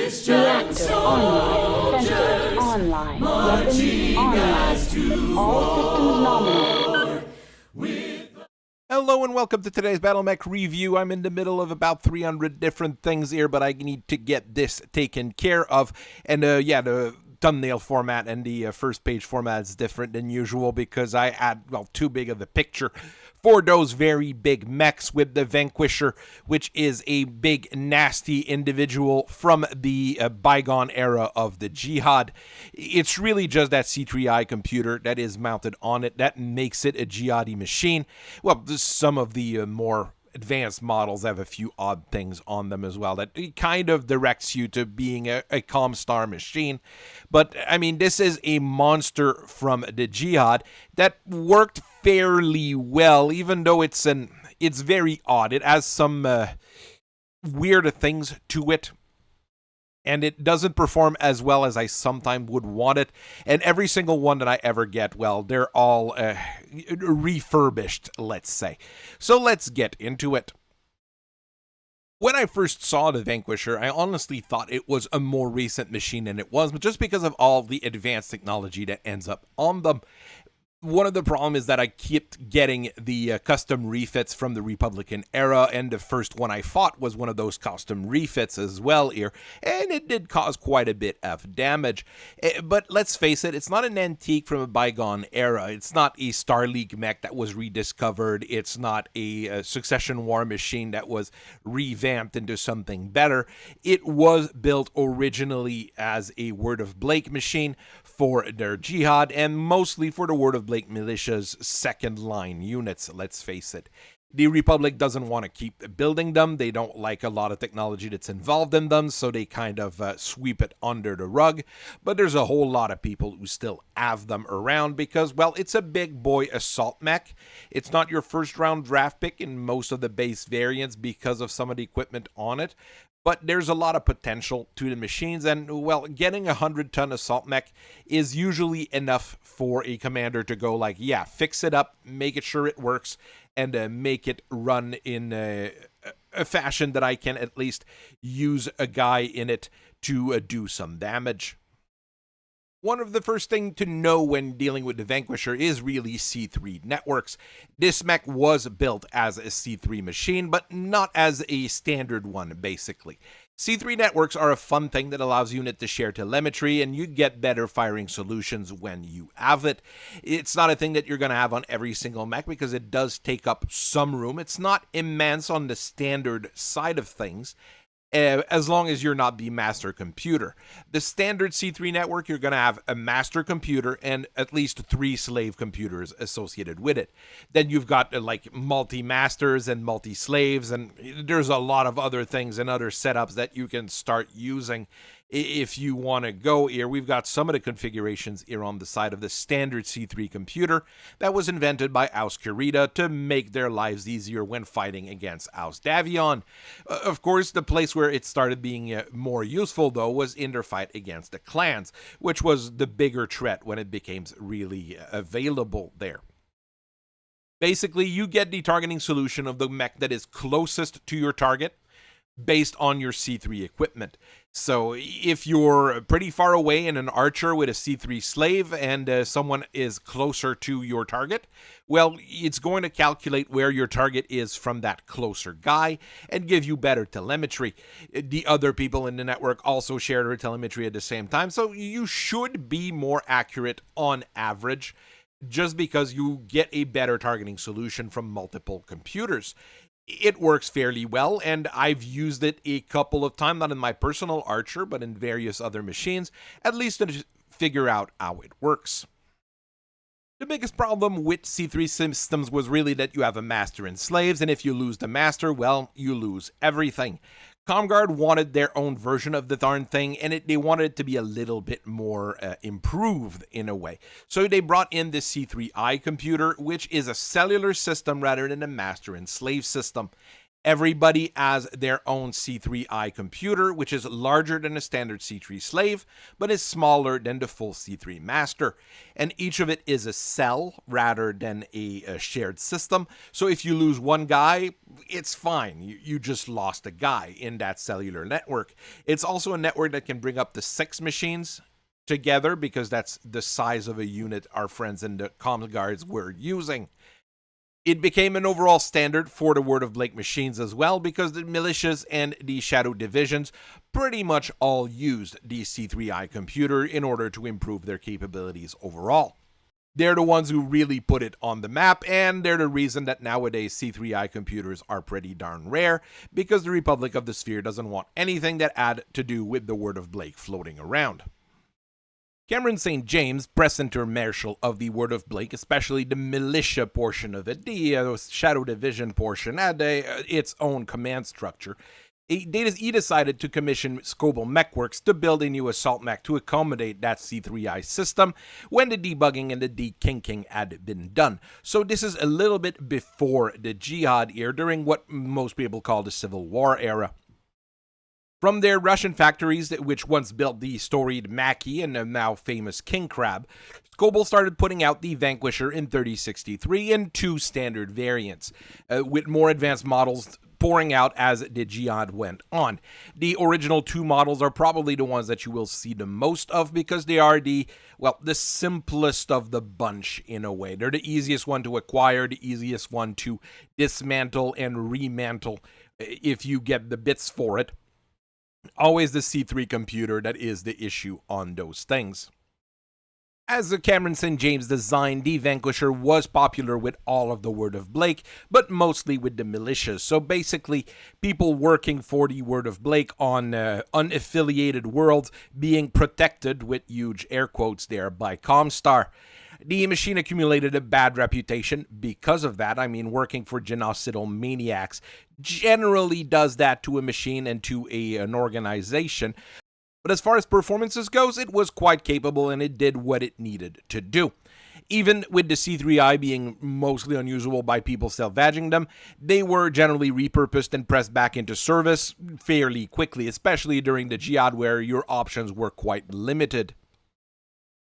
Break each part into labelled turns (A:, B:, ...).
A: Reactor online. Sensors online. Weapons online. All systems nominal.
B: Hello and welcome to today's Battletech review. I'm in the middle of about 300 different things here, but I need to get this taken care of. And yeah, the thumbnail format and the first page format is different than usual because I had, well, too big of a picture for those very big mechs with the Vanquisher, which is a big, nasty individual from the bygone era of the Jihad. It's really just that C3i computer that is mounted on it that makes it a jihadi machine. Well, some of the more advanced models have a few odd things on them as well that kind of directs you to being a Comstar machine. But I mean, this is a monster from the Jihad that worked fairly well, even though it's very odd. It has some weird things to it, and it doesn't perform as well as I sometimes would want it. And every single one that I ever get, well, they're all refurbished, let's say. So let's get into it. When I first saw the Vanquisher, I honestly thought it was a more recent machine than it was, but just because of all the advanced technology that ends up on them. One of the problems is that I kept getting the custom refits from the Republican era, and the first one I fought was one of those custom refits as well here, and it did cause quite a bit of damage. But let's face it, it's not an antique from a bygone era. It's not a Star League mech that was rediscovered. It's not a Succession War machine that was revamped into something better. It was built originally as a Word of Blake machine for their Jihad, and mostly for the Word of Blake militia's second line units, let's face it. The Republic doesn't want to keep building them. They don't like a lot of technology that's involved in them, so they kind of sweep it under the rug. But there's a whole lot of people who still have them around because, well, it's a big boy assault mech. It's not your first round draft pick in most of the base variants because of some of the equipment on it. But there's a lot of potential to the machines, and, well, getting a 100-ton assault mech is usually enough for a commander to go like, yeah, fix it up, make it sure it works, and make it run in a fashion that I can at least use a guy in it to do some damage. One of the first things to know when dealing with the Vanquisher is really C3 networks. This mech was built as a C3 machine, but not as a standard one, basically. C3 networks are a fun thing that allows units to share telemetry, and you get better firing solutions when you have it. It's not a thing that you're going to have on every single mech because it does take up some room. It's not immense on the standard side of things, as long as you're not the master computer. The standard C3 network, you're going to have a master computer and at least 3 slave computers associated with it. Then you've got like multi-masters and multi-slaves, and there's a lot of other things and other setups that you can start using if you want to go here. We've got some of the configurations here on the side of the standard C3 computer that was invented by House Kurita to make their lives easier when fighting against House Davion. Of course, the place where it started being more useful, though, was in their fight against the clans, which was the bigger threat when it became really available there. Basically, you get the targeting solution of the mech that is closest to your target based on your C3 equipment. So if you're pretty far away in an archer with a C3 slave and someone is closer to your target, well, it's going to calculate where your target is from that closer guy and give you better telemetry. The other people in the network also share their telemetry at the same time, so you should be more accurate on average just because you get a better targeting solution from multiple computers. It works fairly well, and I've used it a couple of times, not in my personal archer, but in various other machines, at least to figure out how it works. The biggest problem with C3 systems was really that you have a master and slaves, and if you lose the master, well, you lose everything. Comguard wanted their own version of the darn thing, and they wanted it to be a little bit more improved in a way. So they brought in the C3i computer, which is a cellular system rather than a master and slave system. Everybody has their own C3I computer, which is larger than a standard C3 slave, but is smaller than the full C3 master. And each of it is a cell rather than a shared system. So if you lose one guy, it's fine. You just lost a guy in that cellular network. It's also a network that can bring up to 6 machines together, because that's the size of a unit our friends in the comm guards were using. It became an overall standard for the Word of Blake machines as well, because the militias and the shadow divisions pretty much all used the C3I computer in order to improve their capabilities overall. They're the ones who really put it on the map, and they're the reason that nowadays C3I computers are pretty darn rare, because the Republic of the Sphere doesn't want anything that had to do with the Word of Blake floating around. Cameron St. James, press center marshal of the Word of Blake, especially the militia portion of it, the Shadow Division portion, had its own command structure. He decided to commission Scobel Mechworks to build a new assault mech to accommodate that C3I system when the debugging and the dekinking had been done. So this is a little bit before the Jihad era, during what most people call the Civil War era. From their Russian factories, which once built the storied Mackie and the now famous King Crab, Scobel started putting out the Vanquisher in 3063 in 2 standard variants, with more advanced models pouring out as the Jihad went on. The original 2 models are probably the ones that you will see the most of, because they are the simplest of the bunch in a way. They're the easiest one to acquire, the easiest one to dismantle and remantle if you get the bits for it. Always the C3 computer that is the issue on those things. As the Cameron St. James design, the Vanquisher was popular with all of the Word of Blake, but mostly with the militias. So basically, people working for the Word of Blake on unaffiliated worlds being protected, with huge air quotes there, by Comstar. The machine accumulated a bad reputation because of that. I mean, working for genocidal maniacs generally does that to a machine and to an organization. But as far as performances goes, it was quite capable and it did what it needed to do. Even with the C3I being mostly unusable by people salvaging them, they were generally repurposed and pressed back into service fairly quickly, especially during the Jihad, where your options were quite limited.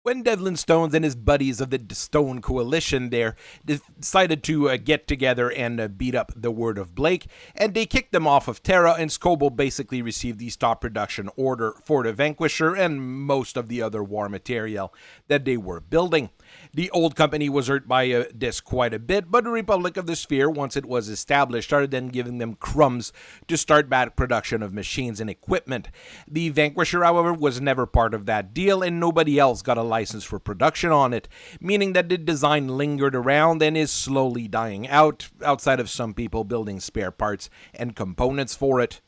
B: When Devlin Stones and his buddies of the Stone Coalition there decided to get together and beat up the Word of Blake, and they kicked them off of Terra, and Scobel basically received the stop production order for the Vanquisher and most of the other war material that they were building. The old company was hurt by this quite a bit, but the Republic of the Sphere, once it was established, started then giving them crumbs to start back production of machines and equipment. The Vanquisher, however, was never part of that deal, and nobody else got a license for production on it, meaning that the design lingered around and is slowly dying out, outside of some people building spare parts and components for it.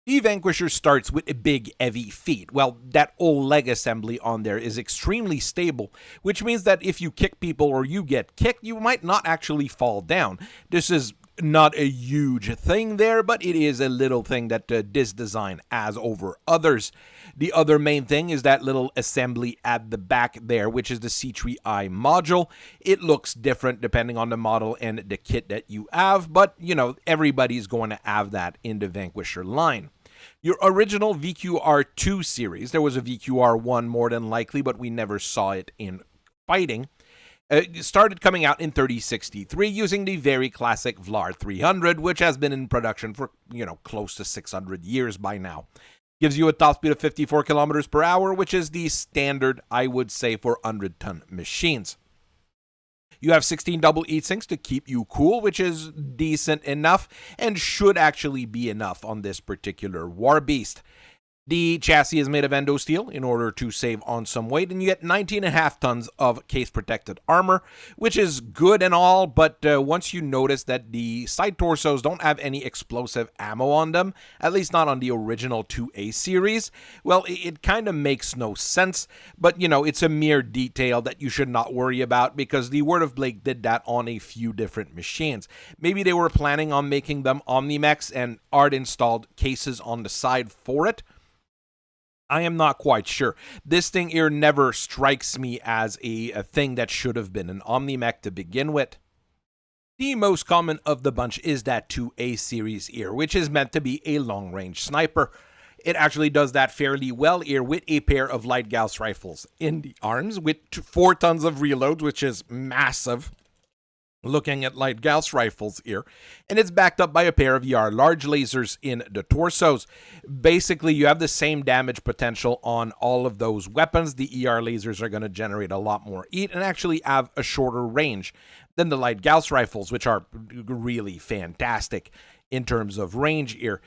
B: The Vanquisher starts with a big, heavy feet. Well, that old leg assembly on there is extremely stable, which means that if you kick people or you get kicked, you might not actually fall down. This is not a huge thing there, but it is a little thing that this design has over others. The other main thing is that little assembly at the back there, which is the C3I module. It looks different depending on the model and the kit that you have, but, you know, everybody's going to have that in the Vanquisher line. Your original VQR2 series, there was a VQR1 more than likely, but we never saw it in fighting, started coming out in 3063 using the very classic Vlar 300, which has been in production for, close to 600 years by now. Gives you a top speed of 54 kilometers per hour, which is the standard, I would say, for 100-ton machines. You have 16 double heat sinks to keep you cool, which is decent enough and should actually be enough on this particular war beast. The chassis is made of endo steel in order to save on some weight, and you get 19.5 tons of case-protected armor, which is good and all, but once you notice that the side torsos don't have any explosive ammo on them, at least not on the original 2A series, well, it kind of makes no sense, but, it's a mere detail that you should not worry about, because the Word of Blake did that on a few different machines. Maybe they were planning on making them Omni-mechs and Art installed cases on the side for it. I am not quite sure. This thing here never strikes me as a thing that should have been an Omni-mech to begin with. The most common of the bunch is that 2A series here, which is meant to be a long-range sniper. It actually does that fairly well here with a pair of light Gauss rifles in the arms with 4 tons of reloads, which is massive. Looking at light Gauss rifles here, and it's backed up by a pair of large lasers in the torsos. Basically, you have the same damage potential on all of those weapons. The lasers are going to generate a lot more heat and actually have a shorter range than the light Gauss rifles, which are really fantastic in terms of range here.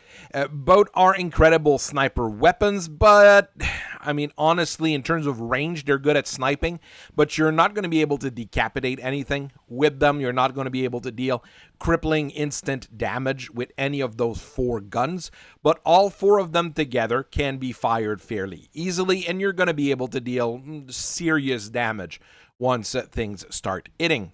B: Both are incredible sniper weapons, but I mean, honestly, in terms of range, they're good at sniping, but you're not going to be able to decapitate anything with them. You're not going to be able to deal crippling instant damage with any of those 4 guns, but all 4 of them together can be fired fairly easily, and you're going to be able to deal serious damage once things start hitting.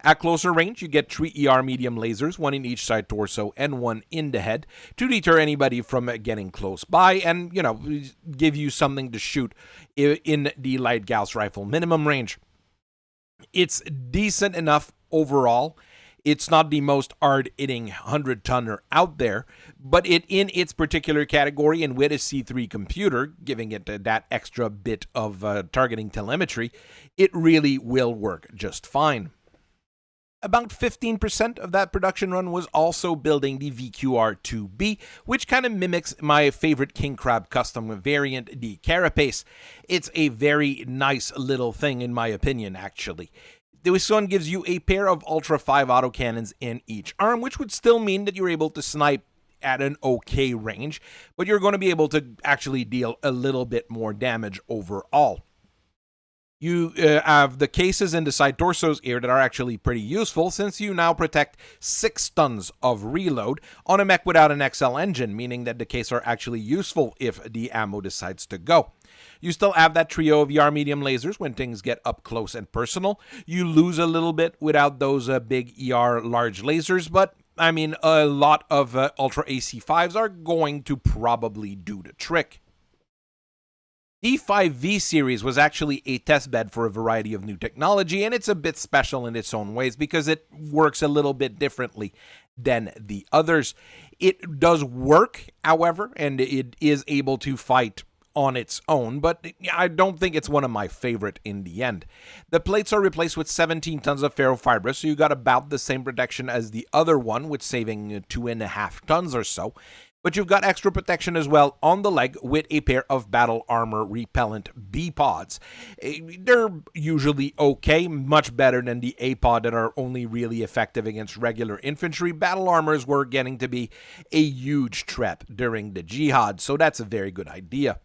B: At closer range, you get 3 medium lasers, 1 in each side torso and 1 in the head, to deter anybody from getting close by and, give you something to shoot in the light Gauss rifle minimum range. It's decent enough overall. It's not the most hard-hitting 100-tonner out there, but in its particular category and with a C3 computer, giving it that extra bit of targeting telemetry, it really will work just fine. About 15% of that production run was also building the VQR-2B, which kind of mimics my favorite King Crab custom variant, the Carapace. It's a very nice little thing in my opinion, actually. This one gives you a pair of Ultra 5 autocannons in each arm, which would still mean that you're able to snipe at an okay range, but you're going to be able to actually deal a little bit more damage overall. You have the cases in the side torsos here that are actually pretty useful, since you now protect 6 tons of reload on a mech without an XL engine, meaning that the cases are actually useful if the ammo decides to go. You still have that trio of medium lasers when things get up close and personal. You lose a little bit without those big large lasers, but I mean, a lot of Ultra AC5s are going to probably do the trick. The 5V series was actually a testbed for a variety of new technology, and it's a bit special in its own ways because it works a little bit differently than the others. It does work, however, and it is able to fight on its own, but I don't think it's one of my favorite in the end. The plates are replaced with 17 tons of ferrofibrous, so you got about the same protection as the other one, with saving 2.5 tons or so. But you've got extra protection as well on the leg with a pair of battle armor repellent B-pods. They're usually okay, much better than the A-pod that are only really effective against regular infantry. Battle armors were getting to be a huge threat during the Jihad, so that's a very good idea.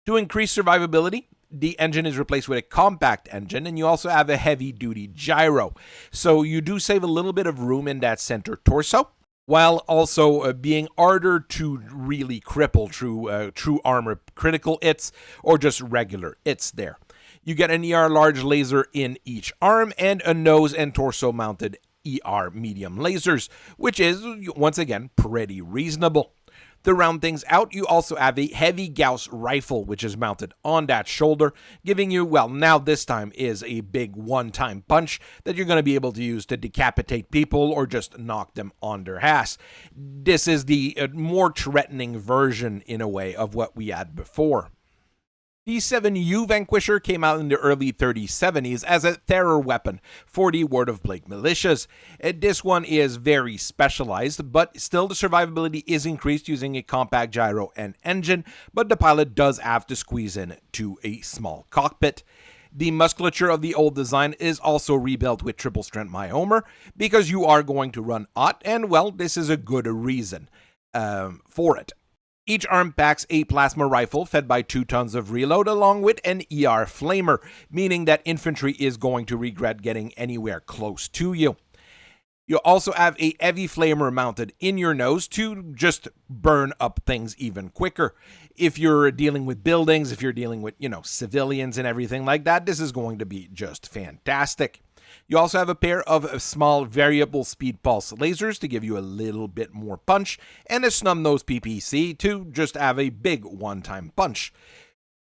B: To increase survivability, the engine is replaced with a compact engine, and you also have a heavy-duty gyro. So you do save a little bit of room in that center torso, while also being harder to really cripple through true armor critical hits or just regular hits there. You get an large laser in each arm and a nose and torso mounted medium lasers, which is, once again, pretty reasonable. To round things out, you also have a heavy Gauss rifle, which is mounted on that shoulder, giving you, well, now this time is a big one-time punch that you're going to be able to use to decapitate people or just knock them on their ass. This is the more threatening version, in a way, of what we had before. The 7U Vanquisher came out in the early 3070s as a terror weapon for the Word of Blake militias. This one is very specialized, but still the survivability is increased using a compact gyro and engine, but the pilot does have to squeeze in to a small cockpit. The musculature of the old design is also rebuilt with triple strength myomer because you are going to run hot, and well, this is a good reason for it. Each arm packs a plasma rifle fed by 2 tons of reload along with an flamer, meaning that infantry is going to regret getting anywhere close to you. You also have a heavy flamer mounted in your nose to just burn up things even quicker. If you're dealing with buildings, if you're dealing with, civilians and everything like that, this is going to be just fantastic. You also have a pair of small variable speed pulse lasers to give you a little bit more punch, and a snub-nosed PPC to just have a big one-time punch.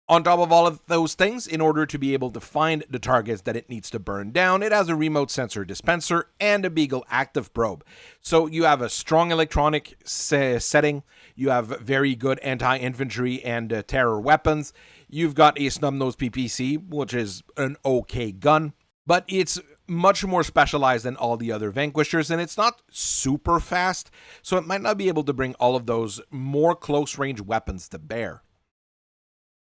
B: On top of all of those things, in order to be able to find the targets that it needs to burn down, it has a remote sensor dispenser and a Beagle active probe. So you have a strong electronic setting, you have very good anti-infantry and terror weapons, you've got a snub-nosed PPC, which is an okay gun, but it's much more specialized than all the other Vanquishers, and it's not super fast, so it might not be able to bring all of those more close-range weapons to bear.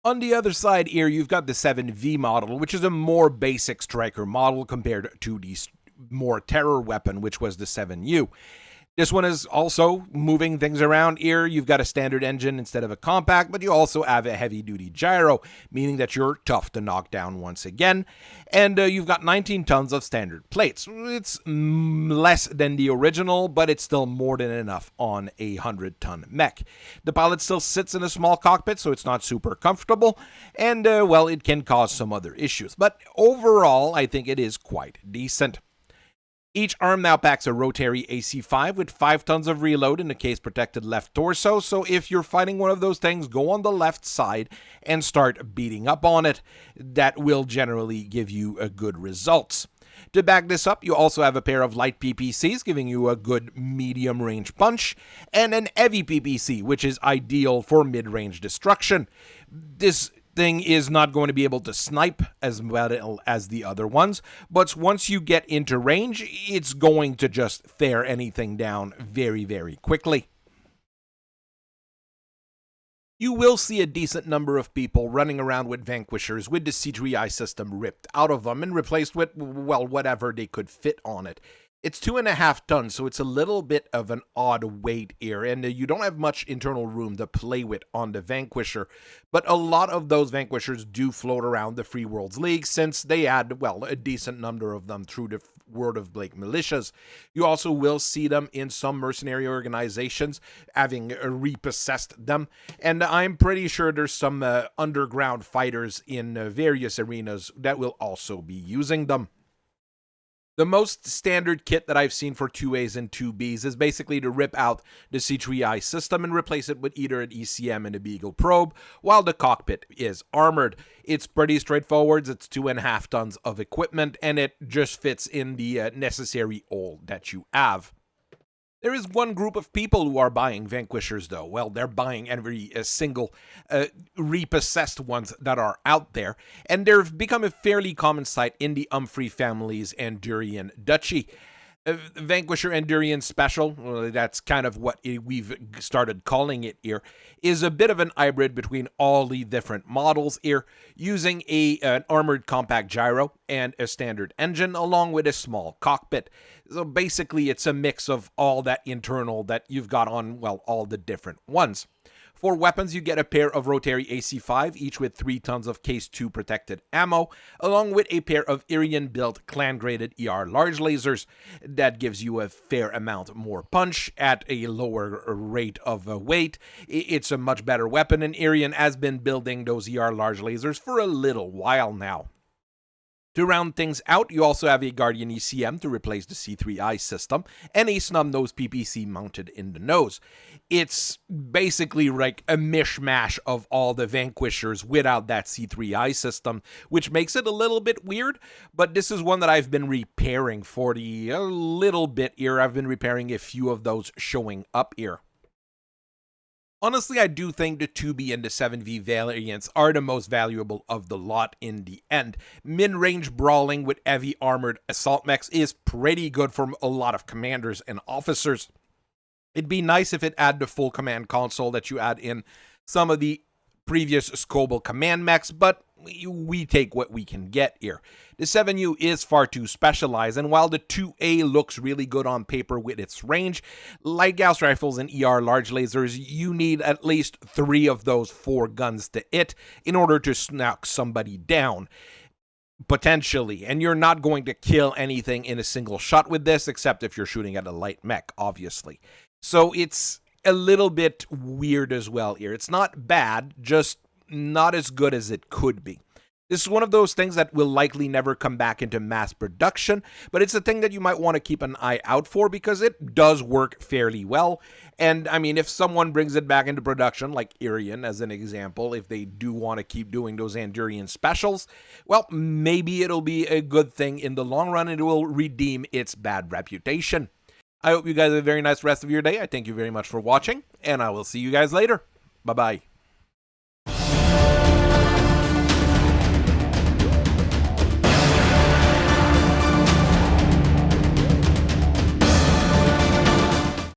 B: On the other side here, you've got the 7V model, which is a more basic striker model compared to the more terror weapon, which was the 7U. This one is also moving things around here. You've got a standard engine instead of a compact, but you also have a heavy-duty gyro, meaning that you're tough to knock down once again. And you've got 19 tons of standard plates. It's less than the original, but it's still more than enough on a 100-ton mech. The pilot still sits in a small cockpit, so it's not super comfortable, and, well, it can cause some other issues. But overall, I think it is quite decent. Each arm now packs a rotary AC-5 with 5 tons of reload in the case-protected left torso, so if you're fighting one of those things, go on the left side and start beating up on it. That will generally give you good results. To back this up, you also have a pair of light PPCs giving you a good medium-range punch, and an heavy PPC, which is ideal for mid-range destruction. This thing is not going to be able to snipe as well as the other ones, but once you get into range, it's going to just tear anything down very, very quickly. You will see a decent number of people running around with Vanquishers with the C3I system ripped out of them and replaced with, well, whatever they could fit on it. It's 2.5 tons, so it's a little bit of an odd weight here, and you don't have much internal room to play with on the Vanquisher, but a lot of those Vanquishers do float around the Free Worlds League since they add, well, a decent number of them through the World of Blake militias. You also will see them in some mercenary organizations having repossessed them, and I'm pretty sure there's some underground fighters in various arenas that will also be using them. The most standard kit that I've seen for 2As and 2Bs is basically to rip out the C3I system and replace it with either an ECM and a Beagle probe, while the cockpit is armored. It's pretty straightforward, it's 2.5 tons of equipment, and it just fits in the necessary hole that you have. There is one group of people who are buying Vanquishers, though. Well, they're buying every single repossessed ones that are out there, and they've become a fairly common sight in the Humphrey family's Andurien duchy. Vanquisher Andurien Special, that's kind of what we've started calling it here, is a bit of an hybrid between all the different models here, using an armored compact gyro and a standard engine, along with a small cockpit. So basically, it's a mix of all that internal that you've got on, well, all the different ones. For weapons, you get a pair of rotary AC-5, each with 3 tons of Case 2 protected ammo, along with a pair of Irian-built clan-graded ER large lasers. That gives you a fair amount more punch at a lower rate of weight. It's a much better weapon, and Irian has been building those ER large lasers for a little while now. To round things out, you also have a Guardian ECM to replace the C3I system, and a snub-nosed PPC mounted in the nose. It's basically like a mishmash of all the Vanquishers without that C3I system, which makes it a little bit weird, but this is one that I've been repairing for a little bit here. I've been repairing a few of those showing up here. Honestly, I do think the 2B and the 7V variants are the most valuable of the lot in the end. Mid-range brawling with heavy armored assault mechs is pretty good for a lot of commanders and officers. It'd be nice if it had the full command console that you had in some of the previous Scobel command mechs, but we take what we can get here. The 7U is far too specialized, and while the 2A looks really good on paper with its range, like Gauss rifles and ER large lasers, you need at least 3 of those 4 guns to hit in order to knock somebody down. Potentially, and you're not going to kill anything in a single shot with this, except if you're shooting at a light mech, obviously. So it's a little bit weird as well here. It's not bad, just not as good as it could be. This is one of those things that will likely never come back into mass production, but it's a thing that you might want to keep an eye out for because it does work fairly well. And I mean, if someone brings it back into production, like Andurien as an example, if they do want to keep doing those Andurien specials, well, maybe it'll be a good thing in the long run and it will redeem its bad reputation. I hope you guys have a very nice rest of your day. I thank you very much for watching, and I will see you guys later. Bye-bye.